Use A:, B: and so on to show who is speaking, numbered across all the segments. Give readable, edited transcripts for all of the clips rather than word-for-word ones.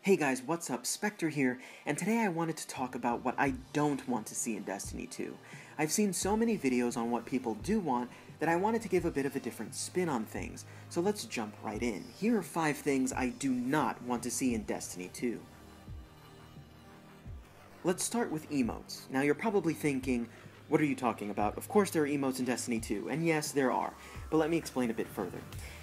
A: Hey guys, what's up? Spectre here, and today I wanted to talk about what I don't want to see in Destiny 2. I've seen so many videos on what people do want that I wanted to give a bit of a different spin on things, so let's jump right in. Here are 5 things I do not want to see in Destiny 2. Let's start with emotes. Now you're probably thinking, what are you talking about? Of course there are emotes in Destiny 2, and yes, there are, but let me explain a bit further.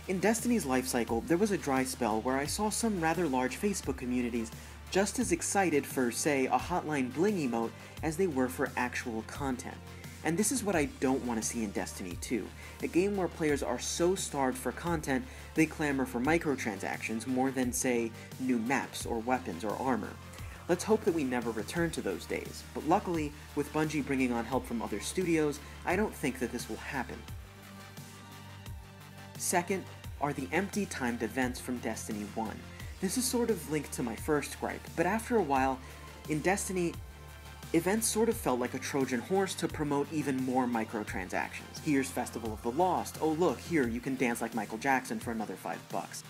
A: In Destiny's life cycle, there was a dry spell where I saw some rather large Facebook communities just as excited for, say, a Hotline Bling emote as they were for actual content. And this is what I don't want to see in Destiny 2, a game where players are so starved for content they clamor for microtransactions more than, say, new maps or weapons or armor. Let's hope that we never return to those days, but luckily, with Bungie bringing on help from other studios, I don't think that this will happen. Second are the empty timed events from Destiny 1. This is sort of linked to my first gripe, but after a while, in Destiny, events sort of felt like a Trojan horse to promote even more microtransactions. Here's Festival of the Lost, oh look, here you can dance like Michael Jackson for another $5.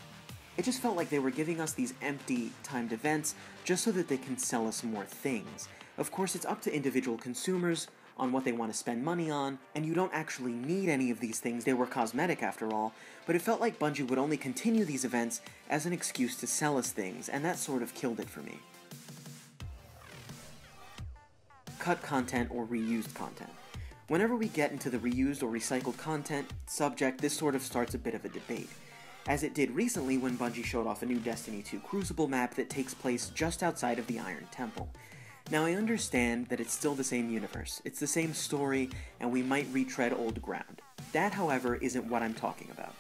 A: It just felt like they were giving us these empty timed events just so that they can sell us more things. Of course, it's up to individual consumers on what they want to spend money on, and you don't actually need any of these things, they were cosmetic after all, but it felt like Bungie would only continue these events as an excuse to sell us things, and that sort of killed it for me. Cut content or reused content. Whenever we get into the reused or recycled content subject, this sort of starts a bit of a debate, as it did recently when Bungie showed off a new Destiny 2 Crucible map that takes place just outside of the Iron Temple. Now I understand that it's still the same universe, it's the same story, and we might retread old ground. That, however, isn't what I'm talking about.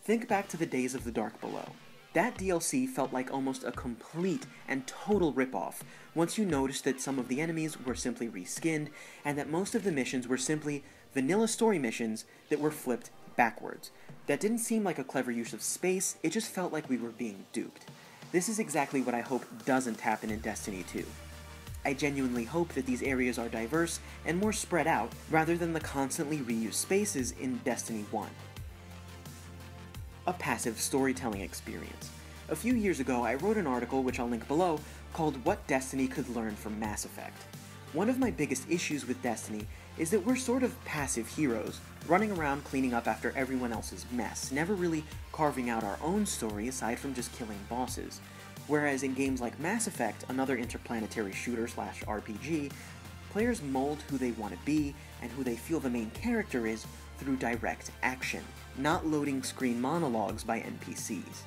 A: Think back to the days of the Dark Below. That DLC felt like almost a complete and total ripoff once you noticed that some of the enemies were simply reskinned, and that most of the missions were simply vanilla story missions that were flipped backwards. That didn't seem like a clever use of space, it just felt like we were being duped. This is exactly what I hope doesn't happen in Destiny 2. I genuinely hope that these areas are diverse and more spread out, rather than the constantly reused spaces in Destiny 1. A passive storytelling experience. A few years ago, I wrote an article, which I'll link below, called What Destiny Could Learn from Mass Effect. One of my biggest issues with Destiny is that we're sort of passive heroes, running around cleaning up after everyone else's mess, never really carving out our own story aside from just killing bosses. Whereas in games like Mass Effect, another interplanetary shooter/RPG, players mold who they want to be and who they feel the main character is through direct action, not loading screen monologues by NPCs.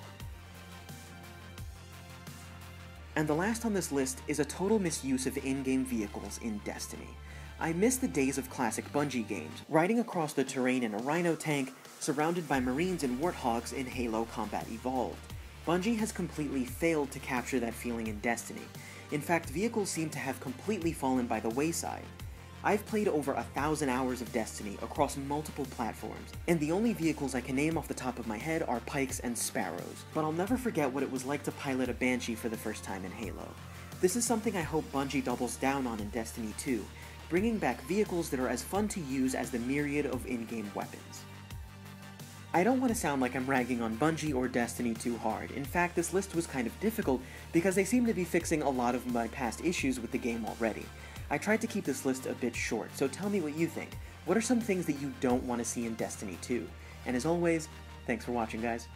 A: And the last on this list is a total misuse of in-game vehicles in Destiny. I miss the days of classic Bungie games, riding across the terrain in a Rhino tank, surrounded by Marines and Warthogs in Halo Combat Evolved. Bungie has completely failed to capture that feeling in Destiny. In fact, vehicles seem to have completely fallen by the wayside. I've played over 1,000 hours of Destiny across multiple platforms, and the only vehicles I can name off the top of my head are Pikes and Sparrows, but I'll never forget what it was like to pilot a Banshee for the first time in Halo. This is something I hope Bungie doubles down on in Destiny 2, bringing back vehicles that are as fun to use as the myriad of in-game weapons. I don't want to sound like I'm ragging on Bungie or Destiny too hard. In fact, this list was kind of difficult because they seem to be fixing a lot of my past issues with the game already. I tried to keep this list a bit short, so tell me what you think. What are some things that you don't want to see in Destiny 2? And as always, thanks for watching, guys.